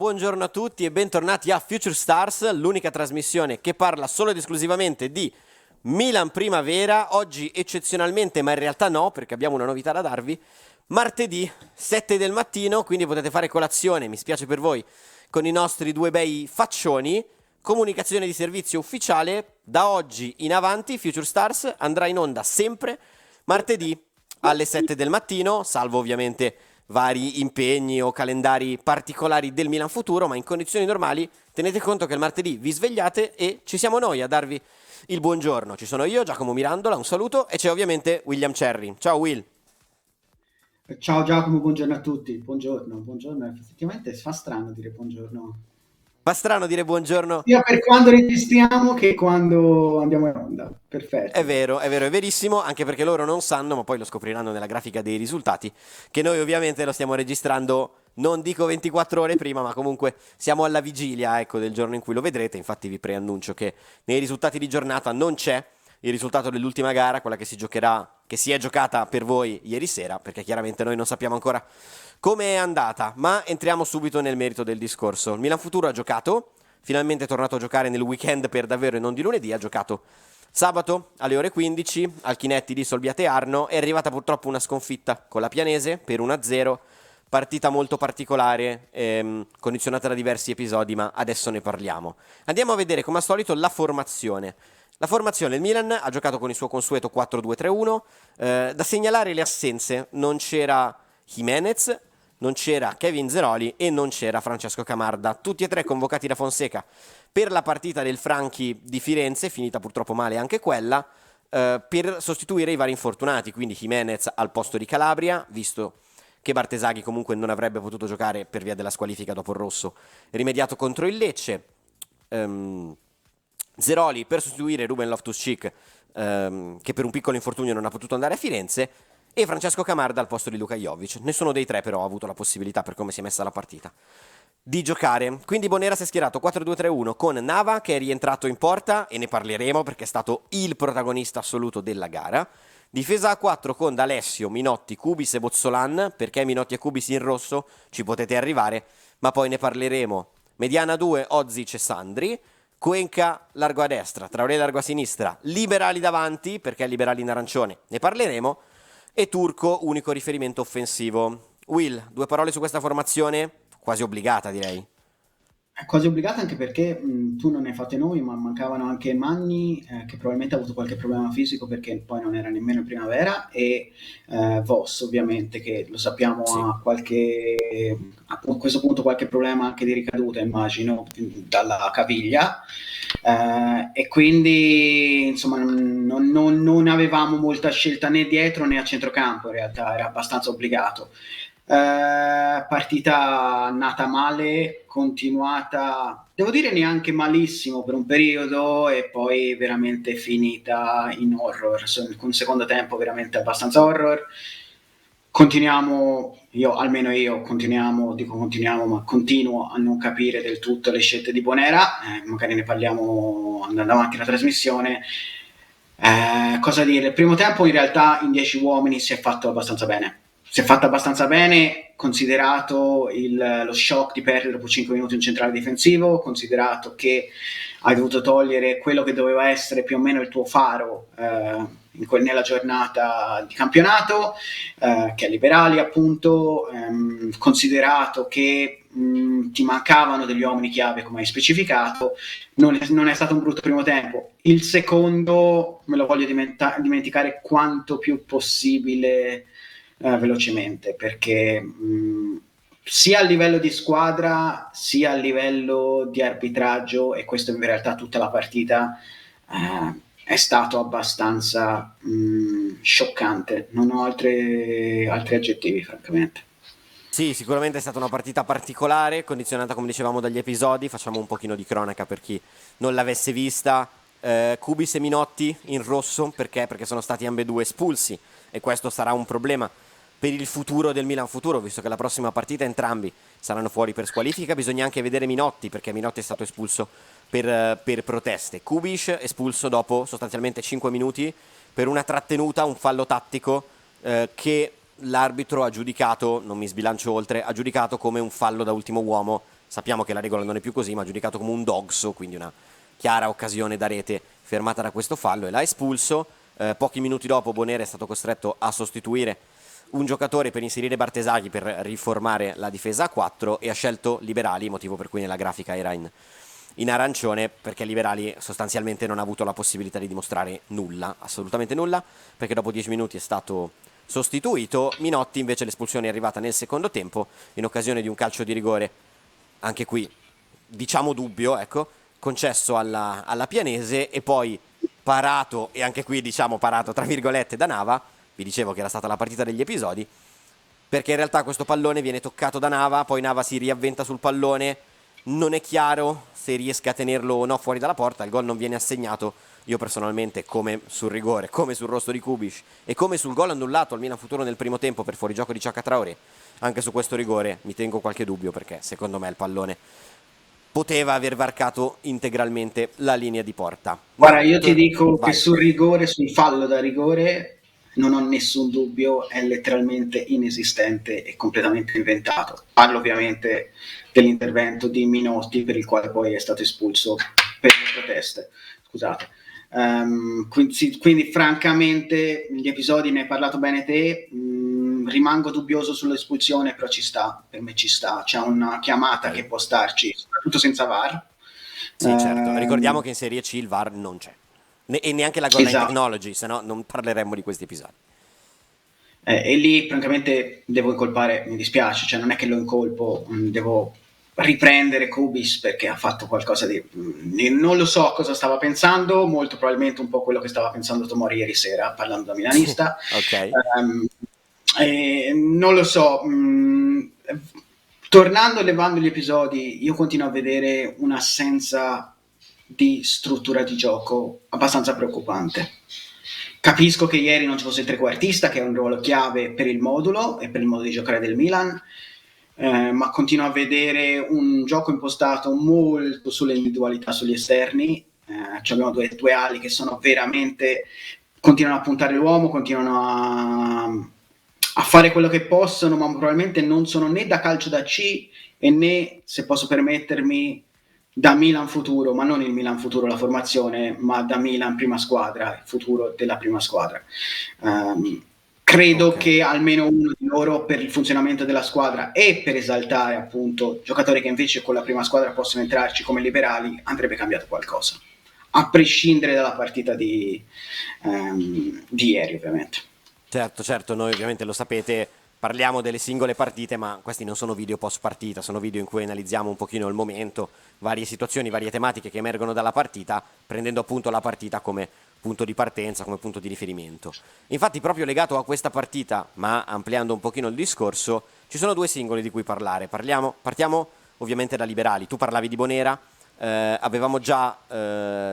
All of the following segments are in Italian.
buongiorno a tutti e bentornati a Future Stars, l'unica trasmissione che parla solo ed esclusivamente di Milan Primavera. Oggi eccezionalmente, ma in realtà no, perché abbiamo una novità da darvi. Martedì 7 del mattino, quindi potete fare colazione, mi spiace per voi, con i nostri due bei faccioni. Comunicazione di servizio ufficiale: da oggi in avanti Future Stars andrà in onda sempre martedì alle 7 del mattino, salvo ovviamente vari impegni o calendari particolari del Milan futuro, ma in condizioni normali tenete conto che il martedì vi svegliate e ci siamo noi a darvi il buongiorno. Ci sono io, Giacomo Mirandola, un saluto, e c'è ovviamente William Cherry. Ciao Will. Ciao Giacomo, buongiorno a tutti. Buongiorno, effettivamente fa strano dire buongiorno, Fa strano dire buongiorno. sia per quando registriamo che quando andiamo in onda. È Perfetto. vero, è vero, è verissimo, anche perché loro non sanno, ma poi lo scopriranno nella grafica dei risultati, che noi ovviamente lo stiamo registrando, non dico 24 ore prima, ma comunque siamo alla vigilia, ecco, del giorno in cui lo vedrete. Infatti vi preannuncio che nei risultati di giornata non c'è il risultato dell'ultima gara, quella che si giocherà, che si è giocata per voi ieri sera, perché chiaramente noi non sappiamo ancora come è andata, ma entriamo subito nel merito del discorso. Il Milan Futuro ha giocato, finalmente è tornato a giocare nel weekend per davvero e non di lunedì, ha giocato sabato alle ore 15 al Chinetti di Solbiate Arno. È arrivata purtroppo una sconfitta con la Pianese per 1-0, partita molto particolare, condizionata da diversi episodi, ma adesso ne parliamo. Andiamo a vedere come al solito la formazione. La formazione, il Milan ha giocato con il suo consueto 4-2-3-1, da segnalare le assenze: non c'era Jimenez, non c'era Kevin Zeroli e non c'era Francesco Camarda, tutti e tre convocati da Fonseca per la partita del Franchi di Firenze, finita purtroppo male anche quella, per sostituire i vari infortunati, quindi Jimenez al posto di Calabria, visto che Bartesaghi comunque non avrebbe potuto giocare per via della squalifica dopo il rosso rimediato contro il Lecce. Zeroli per sostituire Ruben Loftus-Cheek, che per un piccolo infortunio non ha potuto andare a Firenze, e Francesco Camarda al posto di Luka Jovic. Nessuno dei tre però ha avuto la possibilità, per come si è messa la partita, di giocare. Quindi Bonera si è schierato 4-2-3-1 con Nava, che è rientrato in porta, e ne parleremo perché è stato il protagonista assoluto della gara. Difesa a 4 con D'Alessio, Minotti, Cubis e Bozzolan. Perché Minotti e Cubis in rosso ci potete arrivare, ma poi ne parleremo. Mediana 2, Ozic e Sandri. Cuenca largo a destra, Traoré largo a sinistra, Liberali davanti, perché Liberali in arancione ne parleremo, e Turco unico riferimento offensivo. Will, due parole su questa formazione? Quasi obbligata, direi. È quasi obbligata anche perché tu non ne hai fatte noi, ma mancavano anche Magni, che probabilmente ha avuto qualche problema fisico perché poi non era nemmeno in primavera, e Voss ovviamente, che lo sappiamo Sì. a questo punto qualche problema anche di ricaduta, immagino, dalla caviglia. E quindi insomma non avevamo molta scelta né dietro né a centrocampo, in realtà era abbastanza obbligato. Partita nata male, continuata, devo dire neanche malissimo per un periodo, e poi veramente finita in horror, con secondo tempo veramente abbastanza horror. Continuiamo, almeno io continuiamo, ma continuo a non capire del tutto le scelte di Bonera, magari ne parliamo andando avanti la trasmissione. Cosa dire? Il primo tempo in realtà in 10 uomini si è fatto abbastanza bene. Si è fatta abbastanza bene, considerato lo shock di perdere dopo 5 minuti un centrale difensivo, considerato che hai dovuto togliere quello che doveva essere più o meno il tuo faro nella giornata di campionato, che è Liberali appunto, considerato che ti mancavano degli uomini chiave come hai specificato. Non è stato un brutto primo tempo. Il secondo me lo voglio dimenticare quanto più possibile velocemente, perché sia a livello di squadra sia a livello di arbitraggio, e questo in realtà tutta la partita, è stato abbastanza scioccante. Non ho altri aggettivi, francamente. Sì, sicuramente è stata una partita particolare, condizionata come dicevamo dagli episodi. Facciamo un pochino di cronaca per chi non l'avesse vista. Cubis e Minotti in rosso, perché? Perché sono stati ambedue espulsi, e questo sarà un problema per il futuro del Milan futuro, visto che la prossima partita entrambi saranno fuori per squalifica. Bisogna anche vedere Minotti, perché Minotti è stato espulso per proteste. Kubis espulso dopo sostanzialmente 5 minuti per una trattenuta, un fallo tattico, che l'arbitro ha giudicato, non mi sbilancio oltre, ha giudicato come un fallo da ultimo uomo sappiamo che la regola non è più così, ma ha giudicato come un dogso, quindi una chiara occasione da rete fermata da questo fallo e l'ha espulso. Pochi minuti dopo Bonera è stato costretto a sostituire un giocatore per inserire Bartesaghi per riformare la difesa a 4 e ha scelto Liberali, motivo per cui nella grafica era in arancione, perché Liberali sostanzialmente non ha avuto la possibilità di dimostrare nulla, assolutamente nulla, perché dopo 10 minuti è stato sostituito. Minotti invece l'espulsione è arrivata nel secondo tempo in occasione di un calcio di rigore, anche qui diciamo dubbio, ecco, concesso alla Pianese e poi parato, e anche qui diciamo parato tra virgolette da Nava. Vi dicevo che era stata la partita degli episodi, perché in realtà questo pallone viene toccato da Nava, poi Nava si riavventa sul pallone, non è chiaro se riesca a tenerlo o no fuori dalla porta, il gol non viene assegnato. Io personalmente, come sul rigore, come sul rosso di Kubiš e come sul gol annullato al Milan Futuro nel primo tempo per fuorigioco di Chaka Traoré, anche su questo rigore mi tengo qualche dubbio, perché secondo me il pallone poteva aver varcato integralmente la linea di porta. Guarda, io ti dico che Vai. sul rigore, sul fallo da rigore, non ho nessun dubbio, è letteralmente inesistente e completamente inventato. Parlo ovviamente dell'intervento di Minotti per il quale poi è stato espulso per le proteste. Scusate. Quindi francamente gli episodi, ne hai parlato bene te, rimango dubbioso sull'espulsione, però ci sta, per me ci sta, c'è una chiamata che può starci, soprattutto senza VAR. Sì, certo. Ricordiamo che in Serie C il VAR non c'è. E neanche la goal line Esatto. technology, se no non parleremmo di questi episodi. E lì francamente devo incolpare, mi dispiace, cioè non è che lo incolpo, devo riprendere Kubiš perché ha fatto qualcosa di... non lo so cosa stava pensando, molto probabilmente un po' quello che stava pensando Tomori ieri sera parlando da milanista. Ok. Non lo so, tornando e levando gli episodi, io continuo a vedere un'assenza di struttura di gioco abbastanza preoccupante. Capisco che ieri non ci fosse il trequartista, che è un ruolo chiave per il modulo e per il modo di giocare del Milan, ma continuo a vedere un gioco impostato molto sulle individualità, sugli esterni. Abbiamo due ali che sono veramente... continuano a puntare l'uomo, continuano a fare quello che possono, ma probabilmente non sono né da calcio da C e né, se posso permettermi, da Milan Futuro, ma non il Milan Futuro la formazione, ma da Milan prima squadra, il futuro della prima squadra. Credo che almeno uno di loro, per il funzionamento della squadra e per esaltare appunto giocatori che invece con la prima squadra possono entrarci come liberali, andrebbe cambiato qualcosa, a prescindere dalla partita di ieri ovviamente. Certo, noi ovviamente lo sapete, parliamo delle singole partite, ma questi non sono video post partita, sono video in cui analizziamo un pochino il momento, varie situazioni, varie tematiche che emergono dalla partita, prendendo appunto la partita come punto di partenza, come punto di riferimento. Infatti, proprio legato a questa partita, ma ampliando un pochino il discorso, ci sono due singoli di cui parlare. Partiamo ovviamente da Liberali. Tu parlavi di Bonera, avevamo già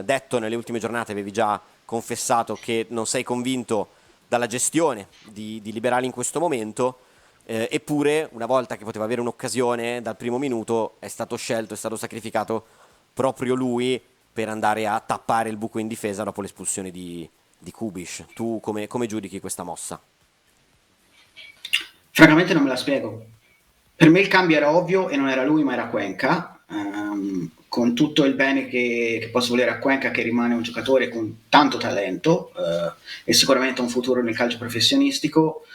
detto nelle ultime giornate, avevi già confessato che non sei convinto dalla gestione di Liberali in questo momento, eppure una volta che poteva avere un'occasione dal primo minuto è stato scelto, è stato sacrificato proprio lui per andare a tappare il buco in difesa dopo l'espulsione di Kubiš. Tu come giudichi questa mossa? Francamente non me la spiego. Per me il cambio era ovvio e non era lui ma era Cuenca, con tutto il bene che posso volere a Cuenca, che rimane un giocatore con tanto talento e sicuramente un futuro nel calcio professionistico.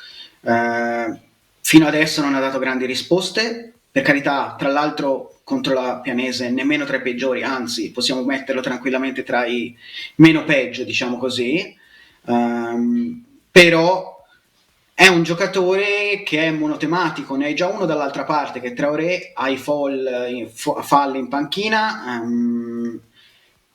Fino adesso non ha dato grandi risposte, per carità, tra l'altro contro la Pianese nemmeno tra i peggiori, anzi possiamo metterlo tranquillamente tra i meno peggio, diciamo così, però è un giocatore che è monotematico, ne hai già uno dall'altra parte che Traoré ha i falli in panchina,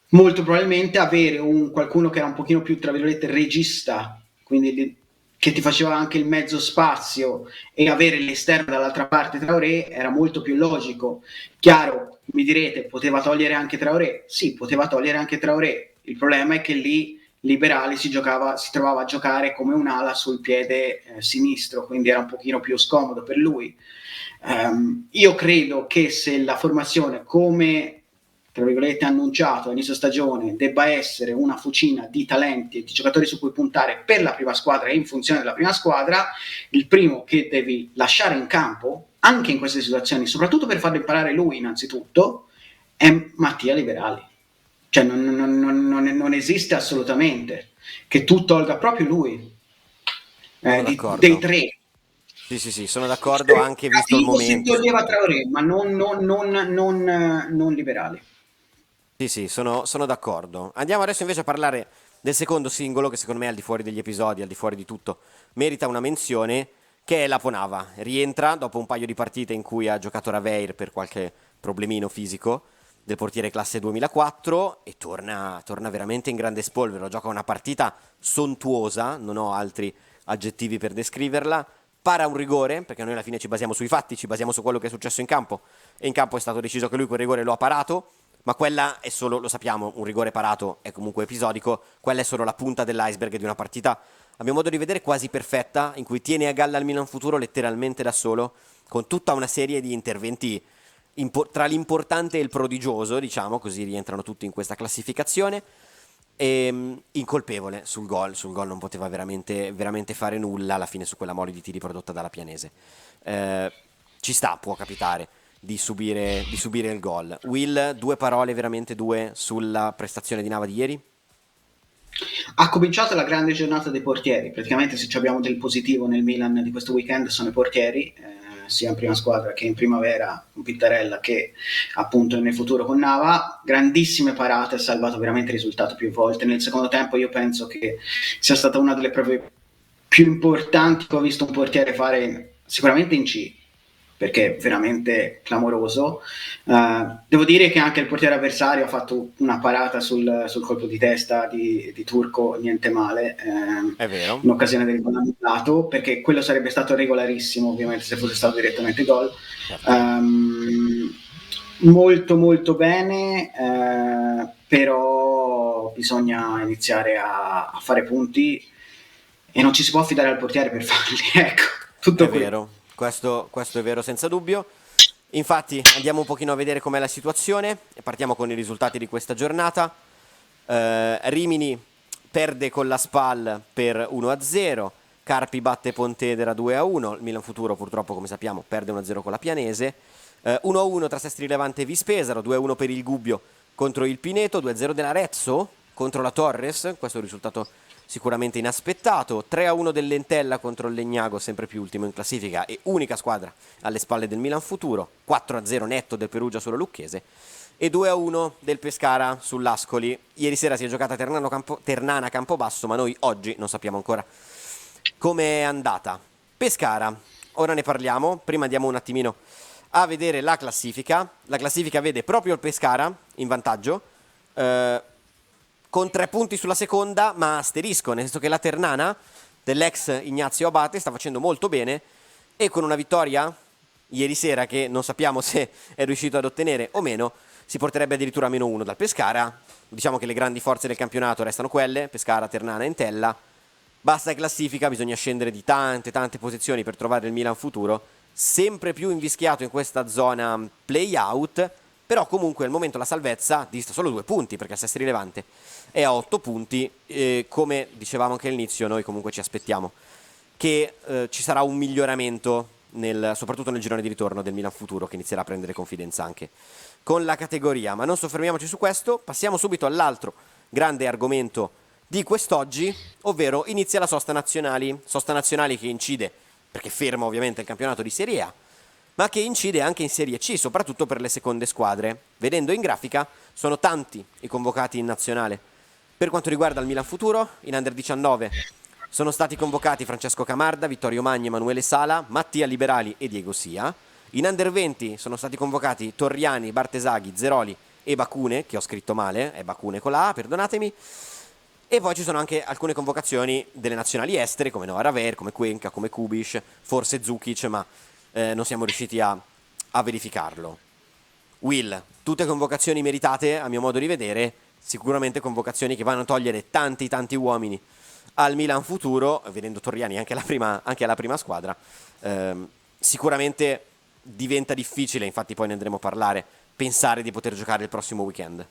molto probabilmente avere qualcuno che era un pochino più tra virgolette regista, quindi che ti faceva anche il mezzo spazio, e avere l'esterno dall'altra parte Traoré era molto più logico. Chiaro, mi direte, poteva togliere anche Traoré? Sì, poteva togliere anche Traoré, il problema è che lì Liberali si trovava a giocare come un'ala sul piede sinistro, quindi era un pochino più scomodo per lui. Io credo che se la formazione come tra virgolette, annunciato a inizio stagione debba essere una fucina di talenti e di giocatori su cui puntare per la prima squadra e in funzione della prima squadra, il primo che devi lasciare in campo, anche in queste situazioni, soprattutto per farlo imparare lui innanzitutto, è Mattia Liberali. Cioè non esiste assolutamente che tu tolga proprio lui Sono dei d'accordo. tre. Sì, sì, sì, sono d'accordo anche visto il Cattivo si momento toglieva soprattutto. Traoré, ma non Liberali. Sì, sì, sono d'accordo. Andiamo adesso invece a parlare del secondo singolo che secondo me al di fuori degli episodi, al di fuori di tutto, merita una menzione, che è Laponava. Rientra dopo un paio di partite in cui ha giocato Raveir per qualche problemino fisico del portiere classe 2004 e torna veramente in grande spolvero. Gioca una partita sontuosa, non ho altri aggettivi per descriverla. Para un rigore, perché noi alla fine ci basiamo sui fatti, ci basiamo su quello che è successo in campo, e in campo è stato deciso che lui quel rigore lo ha parato, ma quella è solo, lo sappiamo, un rigore parato è comunque episodico, quella è solo la punta dell'iceberg di una partita, a mio modo di vedere, quasi perfetta, in cui tiene a galla il Milan Futuro letteralmente da solo, con tutta una serie di interventi tra l'importante e il prodigioso, diciamo, così rientrano tutti in questa classificazione. E, incolpevole sul gol non poteva veramente fare nulla alla fine su quella mole di tiri prodotta dalla Pianese. Eh, Ci sta, può capitare di subire il gol. Will, due parole, veramente due, sulla prestazione di Nava di ieri? Ha cominciato la grande giornata dei portieri, praticamente se abbiamo del positivo nel Milan di questo weekend sono i portieri, sia in prima squadra che in primavera con Pittarella che appunto nel futuro con Nava, grandissime parate, ha salvato veramente il risultato più volte. Nel secondo tempo io penso che sia stata una delle prove più importanti che ho visto un portiere fare sicuramente in C, perché è veramente clamoroso. Devo dire che anche il portiere avversario ha fatto una parata sul colpo di testa di Turco, niente male, È vero? in occasione del gol annullato, perché quello sarebbe stato regolarissimo ovviamente se fosse stato direttamente gol. Certo. Molto molto bene, però bisogna iniziare a fare punti e non ci si può affidare al portiere per farli, ecco, È tutto qui. vero, questo è vero senza dubbio. Infatti andiamo un pochino a vedere com'è la situazione e partiamo con i risultati di questa giornata. Rimini perde con la SPAL per 1-0, Carpi batte Pontedera 2-1, il Milan Futuro purtroppo come sappiamo perde 1-0 con la Pianese, 1-1 tra Sestri Levante e Vispesaro, 2-1 per il Gubbio contro il Pineto, 2-0 dell'Arezzo contro la Torres, questo è un risultato sicuramente inaspettato, 3-1 del Lentella contro il Legnago, sempre più ultimo in classifica e unica squadra alle spalle del Milan Futuro, 4-0 netto del Perugia solo Lucchese e 2-1 del Pescara sull'Ascoli. Ieri sera si è giocata Ternana Campobasso, ma noi oggi non sappiamo ancora come è andata. Pescara, ora ne parliamo, prima andiamo un attimino a vedere la classifica. La classifica vede proprio il Pescara in vantaggio, eh, con 3 punti sulla seconda, ma asterisco, nel senso che la Ternana dell'ex Ignazio Abate sta facendo molto bene e con una vittoria ieri sera che non sappiamo se è riuscito ad ottenere o meno, si porterebbe addirittura a -1 dal Pescara. Diciamo che le grandi forze del campionato restano quelle, Pescara, Ternana e Entella. Basta classifica, bisogna scendere di tante posizioni per trovare il Milan Futuro, sempre più invischiato in questa zona play-out, però comunque al momento la salvezza dista solo 2 punti, perché il Sestri Levante è a 8 punti, e come dicevamo anche all'inizio, noi comunque ci aspettiamo che ci sarà un miglioramento, soprattutto nel girone di ritorno del Milan Futuro, che inizierà a prendere confidenza anche con la categoria. Ma non soffermiamoci su questo, passiamo subito all'altro grande argomento di quest'oggi, ovvero inizia la sosta nazionali che incide, perché ferma ovviamente il campionato di Serie A, ma che incide anche in Serie C, soprattutto per le seconde squadre. Vedendo in grafica, sono tanti i convocati in nazionale. Per quanto riguarda il Milan Futuro, in Under 19 sono stati convocati Francesco Camarda, Vittorio Magni, Emanuele Sala, Mattia Liberali e Diego Sia. In Under 20 sono stati convocati Torriani, Bartesaghi, Zeroli e Bacune, che ho scritto male, è Bacune con la A, perdonatemi. E poi ci sono anche alcune convocazioni delle nazionali estere, come Noah Raver, come Cuenca, come Kubic, forse Zukic, ma non siamo riusciti a verificarlo. Will, tutte convocazioni meritate, a mio modo di vedere, sicuramente convocazioni che vanno a togliere tanti uomini al Milan Futuro, vedendo Torriani anche alla prima squadra. Sicuramente diventa difficile, infatti poi ne andremo a parlare, pensare di poter giocare il prossimo weekend?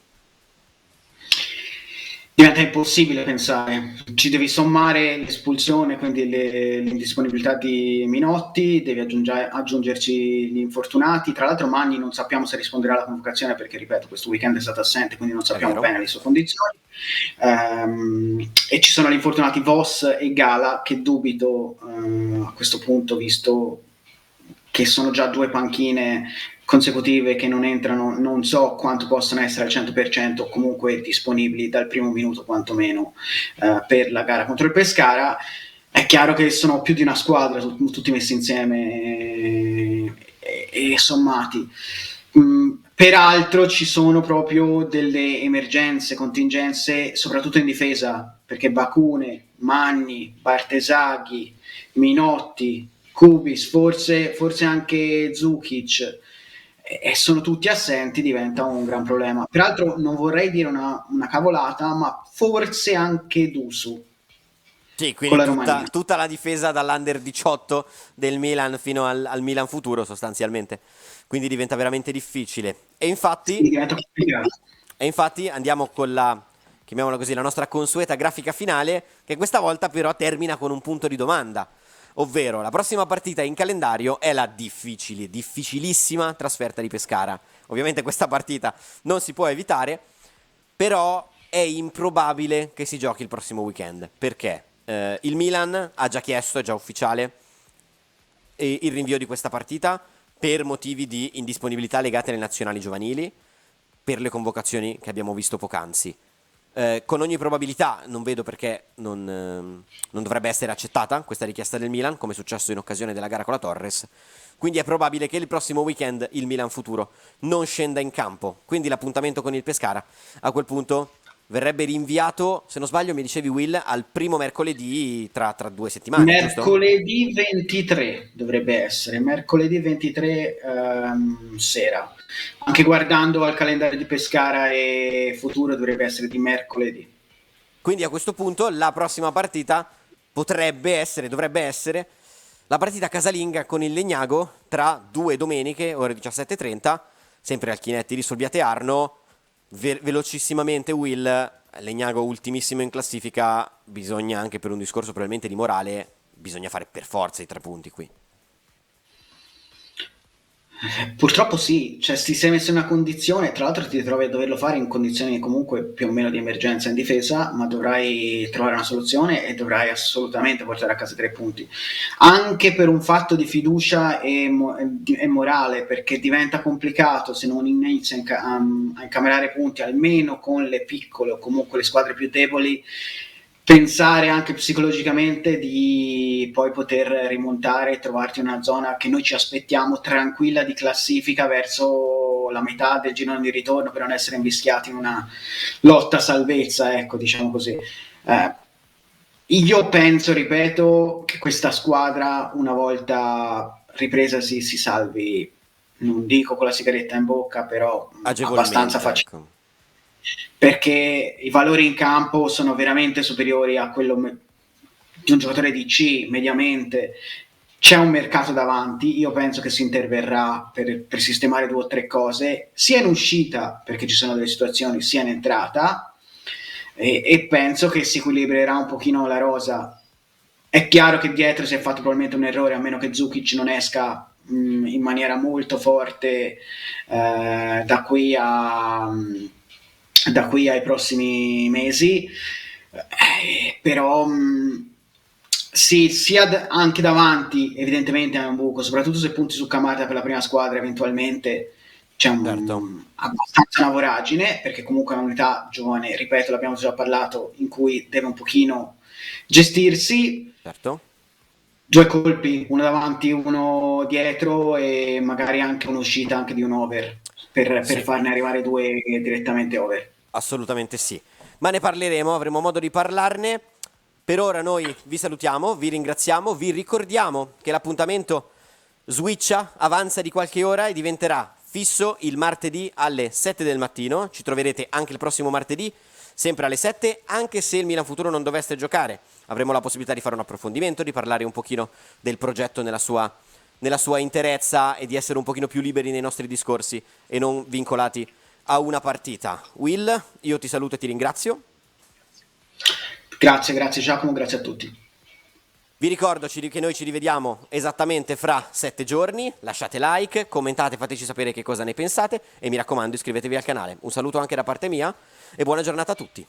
Diventa impossibile pensare, ci devi sommare l'espulsione, quindi l'indisponibilità di Minotti, devi aggiungerci gli infortunati. Tra l'altro Magni non sappiamo se risponderà alla convocazione perché, ripeto, questo weekend è stato assente, quindi non È sappiamo vero? bene le sue condizioni. E ci sono gli infortunati Voss e Gala, che dubito a questo punto, visto che sono già 2 panchine consecutive che non entrano, non so quanto possono essere al 100% o comunque disponibili dal primo minuto quantomeno per la gara contro il Pescara. È chiaro che sono più di una squadra, tutti messi insieme e sommati. Peraltro ci sono proprio delle emergenze, contingenze, soprattutto in difesa, perché Bacune, Magni, Bartesaghi, Minotti, Kubis, forse anche Zukic, e sono tutti assenti, diventa un gran problema. Peraltro non vorrei dire una cavolata, ma forse anche Dusu Sì, con quindi la Romania. tutta la difesa dall'Under 18 del Milan fino al Milan futuro sostanzialmente. Quindi diventa veramente difficile. Sì, diventa complicato. E infatti andiamo con la, chiamiamola così, la nostra consueta grafica finale, che questa volta però termina con un punto di domanda. Ovvero, la prossima partita in calendario è la difficilissima trasferta di Pescara. Ovviamente questa partita non si può evitare, però è improbabile che si giochi il prossimo weekend. Perché? Il Milan ha già chiesto, è già ufficiale, il rinvio di questa partita per motivi di indisponibilità legate alle nazionali giovanili, per le convocazioni che abbiamo visto poc'anzi. Con ogni probabilità non vedo perché non dovrebbe essere accettata questa richiesta del Milan, come è successo in occasione della gara con la Torres. Quindi è probabile che il prossimo weekend il Milan futuro non scenda in campo. Quindi l'appuntamento con il Pescara a quel punto verrebbe rinviato, se non sbaglio mi dicevi Will, al primo mercoledì tra 2 settimane, giusto? Mercoledì 23 dovrebbe essere, mercoledì 23 sera. Anche guardando al calendario di Pescara e futuro dovrebbe essere di mercoledì. Quindi a questo punto la prossima partita dovrebbe essere la partita casalinga con il Legnago tra 2 domeniche, ore 17:30, sempre al Chinetti di Solviate Arno. Velocissimamente Will, Legnago ultimissimo in classifica, bisogna anche per un discorso probabilmente di morale, bisogna fare per forza i 3 punti qui. Purtroppo sì, cioè ti sei messo in una condizione, tra l'altro ti trovi a doverlo fare in condizioni comunque più o meno di emergenza in difesa, ma dovrai trovare una soluzione e dovrai assolutamente portare a casa 3 punti. Anche per un fatto di fiducia e morale, perché diventa complicato se non inizi a incamerare punti, almeno con le piccole o comunque le squadre più deboli, pensare anche psicologicamente di poi poter rimontare e trovarti in una zona che noi ci aspettiamo tranquilla di classifica verso la metà del girone di ritorno per non essere invischiati in una lotta a salvezza, ecco, diciamo così. Io penso, ripeto, che questa squadra una volta ripresa si salvi, non dico con la sigaretta in bocca, però abbastanza Agevolmente, facile, ecco. perché i valori in campo sono veramente superiori a quello di un giocatore di C mediamente. C'è un mercato davanti, io penso che si interverrà per sistemare 2 o 3 cose, sia in uscita perché ci sono delle situazioni, sia in entrata, e penso che si equilibrerà un pochino la rosa. È chiaro che dietro si è fatto probabilmente un errore, a meno che Zukic non esca in maniera molto forte da qui ai prossimi mesi, però sì, sia anche davanti evidentemente è un buco, soprattutto se punti su Camata per la prima squadra eventualmente c'è Certo, abbastanza una voragine, perché comunque è un'unità giovane, ripeto, l'abbiamo già parlato, in cui deve un pochino gestirsi. certo. 2 colpi, uno davanti, uno dietro, e magari anche un'uscita anche di un over per Sì, farne arrivare 2 direttamente over. assolutamente sì. Ma ne parleremo, avremo modo di parlarne. Per ora noi vi salutiamo, vi ringraziamo, vi ricordiamo che l'appuntamento switcha, avanza di qualche ora e diventerà fisso il martedì alle 7 del mattino. Ci troverete anche il prossimo martedì, sempre alle 7, anche se il Milan Futuro non dovesse giocare. Avremo la possibilità di fare un approfondimento, di parlare un pochino del progetto nella sua nella sua interezza e di essere un pochino più liberi nei nostri discorsi e non vincolati a una partita. Will, io ti saluto e ti ringrazio. Grazie Giacomo, grazie a tutti. Vi ricordo che noi ci rivediamo esattamente fra 7 giorni, lasciate like, commentate, fateci sapere che cosa ne pensate e mi raccomando iscrivetevi al canale. Un saluto anche da parte mia e buona giornata a tutti.